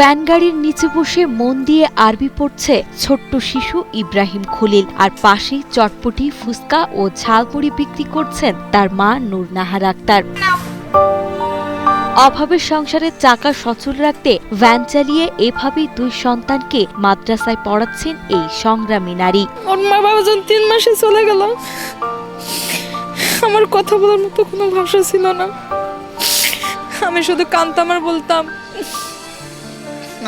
Van গাড়ির নিচে বসে মন দিয়ে আরবি পড়ছে ছোট্ট শিশু ইব্রাহিম খলিল, আর পাশেই চটপটি, ফুচকা ও ঝালমুড়ি বিক্রি করছেন তার মা নূর নাহার আক্তার। অভাবের সংসারের চাকা সচল রাখতে ভ্যান চালিয়ে এভাবেই দুই সন্তানকে মাদ্রাসায় পড়াচ্ছেন এই সংগ্রামী নারী। ওর মা বাবা যখন 3 মাসে চলে গেল, আমার কথা বলার মতো কোনো ভাষা ছিল না। আমি শুধু কাঁদতাম আর বলতাম,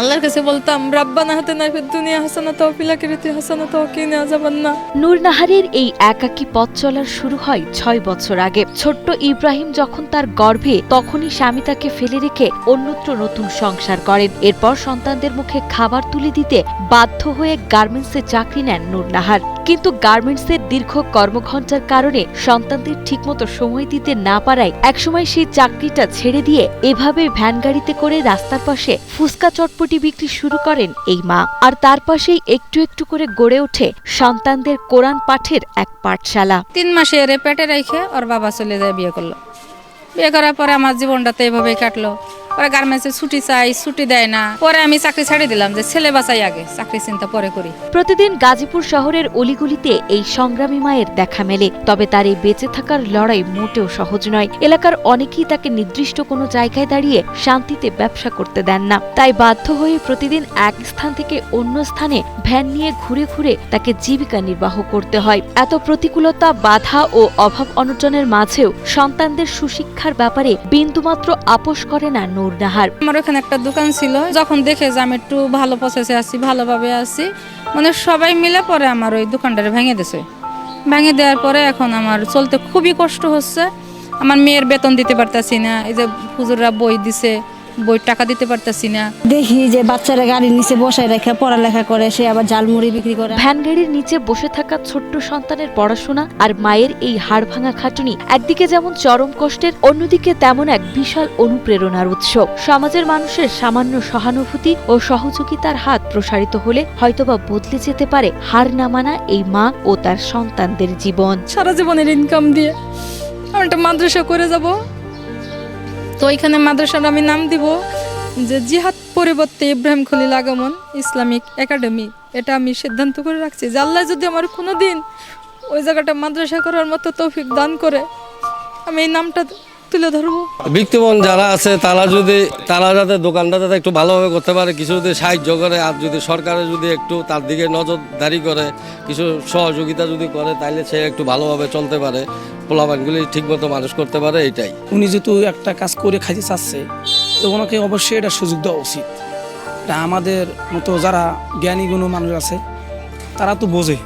আল্লাহর কাছে বলতাম, রাব্বানা হাতিনা ফিদ দুনিয়া হাসানাতাও ওয়া ফিল আখিরাতি হাসানাতাও ওয়া কিনা আযাবান্নার। নূর নাহারের এই একাকী পথ চলার শুরু হয় 6 বছর আগে। ছোট্ট ইব্রাহিম যখন তার গর্ভে, তখনই স্বামী তাকে ফেলে রেখে অন্যত্র নতুন সংসার করেন। এরপর সন্তানদের মুখে খাবার তুলে দিতে বাধ্য হয়ে গার্মেন্টসে চাকরি নেন নূর নাহার। কিন্তু গার্মেন্টসের দীর্ঘ কর্মঘণ্টার কারণে সন্তানদের ঠিকমতো সময় দিতে না পারায় একসময় সেই চাকরিটা ছেড়ে দিয়ে এভাবে ভ্যান গাড়িতে করে রাস্তার পাশে ফুচকা চটপটি বিক্রি শুরু করেন এই মা। আর তার পাশেই একটু একটু করে গড়ে ওঠে সন্তানদের কোরআন পাঠের এক পাঠশালা। 3 মাসে এর পেটে রেখে ওর বাবা চলে যায়, বিয়ে করলো। বিয়ে করার পরে আমার জীবনটা তো এভাবেই কাটলো। পরে গার্মেন্টসে ছুটি চাই, ছুটি দেয় না। পরে আমি চাকরি ছাড়ি দিলাম, যে ছেলে বাঁচাই আগে, চাকরি চিন্তা পরে করি। প্রতিদিন গাজীপুর শহরের অলিগলিতে এই সংগ্রামী মায়ের দেখা মেলে। তবে তার এই বেঁচে থাকার লড়াই মোটেও সহজ নয়। এলাকার অনেকেই তাকে নির্দিষ্ট কোনো জায়গায় দাঁড়িয়ে শান্তিতে ব্যবসা করতে দেন না। তাই বাধ্য হয়ে প্রতিদিন এক স্থান থেকে অন্য স্থানে ভ্যান নিয়ে ঘুরে ঘুরে তাকে জীবিকা নির্বাহ করতে হয়। এত প্রতিকূলতা, বাধা ও অভাব অনটনের মাঝেও সন্তানদের সুশিক্ষার ব্যাপারে বিন্দুমাত্র আপোষ করে না নূর নাহার। আমার ওখানে একটা দোকান ছিল, যখন দেখে যে আমি একটু ভালো প্রসেসে আছি, ভালোভাবে আছি, মানে সবাই মিলে পরে আমার ওই দোকানটারে ভেঙে দিছে। ভেঙে দেওয়ার পরে এখন আমার চলতে খুবই কষ্ট হচ্ছে। আমার মেয়ের বেতন দিতে পারতাছি না, এই যে হুজুররা বই দিছে, বই টাকা দিতে পারতাছি না। দেখি যে বাচ্চারা গাড়ির নিচে বসায় রেখে পড়ালেখা করে, সে আবার ঝালমুড়ি বিক্রি করে। ভ্যান গাড়ির নিচে বসে থাকা ছোট্ট সন্তানের পড়াশোনা আর মায়ের এই হাড় ভাঙা খাটুনি একদিকে যেমন চরম কষ্টের, অন্যদিকে তেমন এক বিশাল অনুপ্রেরণার উৎস। সমাজের মানুষের সামান্য সহানুভূতি ও সহযোগিতার হাত প্রসারিত হলে হয়তোবা বদলে যেতে পারে হার না মানা এই মা ও তার সন্তানদের জীবন। সারা জীবনের ইনকাম দিয়ে আমি একটা মাদ্রাসা করে যাব। তো ওইখানে মাদ্রাসার আমি নাম দিব যে জিহাদ পরিবর্তে ইব্রাহিম খলিল আগমন ইসলামিক একাডেমি। এটা আমি সিদ্ধান্ত করে রাখছি যে আল্লাহ যদি আমার কোনোদিন ওই জায়গাটা মাদ্রাসা করার মতো তৌফিক দান করে, আমি এই নামটা তুলে ধরবো। ব্যক্তিগণ যারা আছে তারা যাতে দোকানটা যাতে একটু ভালোভাবে করতে পারে, কিছু যদি সাহায্য করে, আর যদি সরকারে যদি একটু তার দিকে নজরদারি করে, কিছু সহযোগিতা যদি করে, তাহলে সে একটু ভালোভাবে চলতে পারে, পোলাপানগুলি ঠিকমতো মানুষ করতে পারে। এইটাই উনি যেহেতু একটা কাজ করে খাইতে চাচ্ছে, তো ওনাকে অবশ্যই এটা সুযোগ দেওয়া উচিত। এটা আমাদের মতো যারা জ্ঞানী গুণ মানুষ আছে তারা তো বোঝে।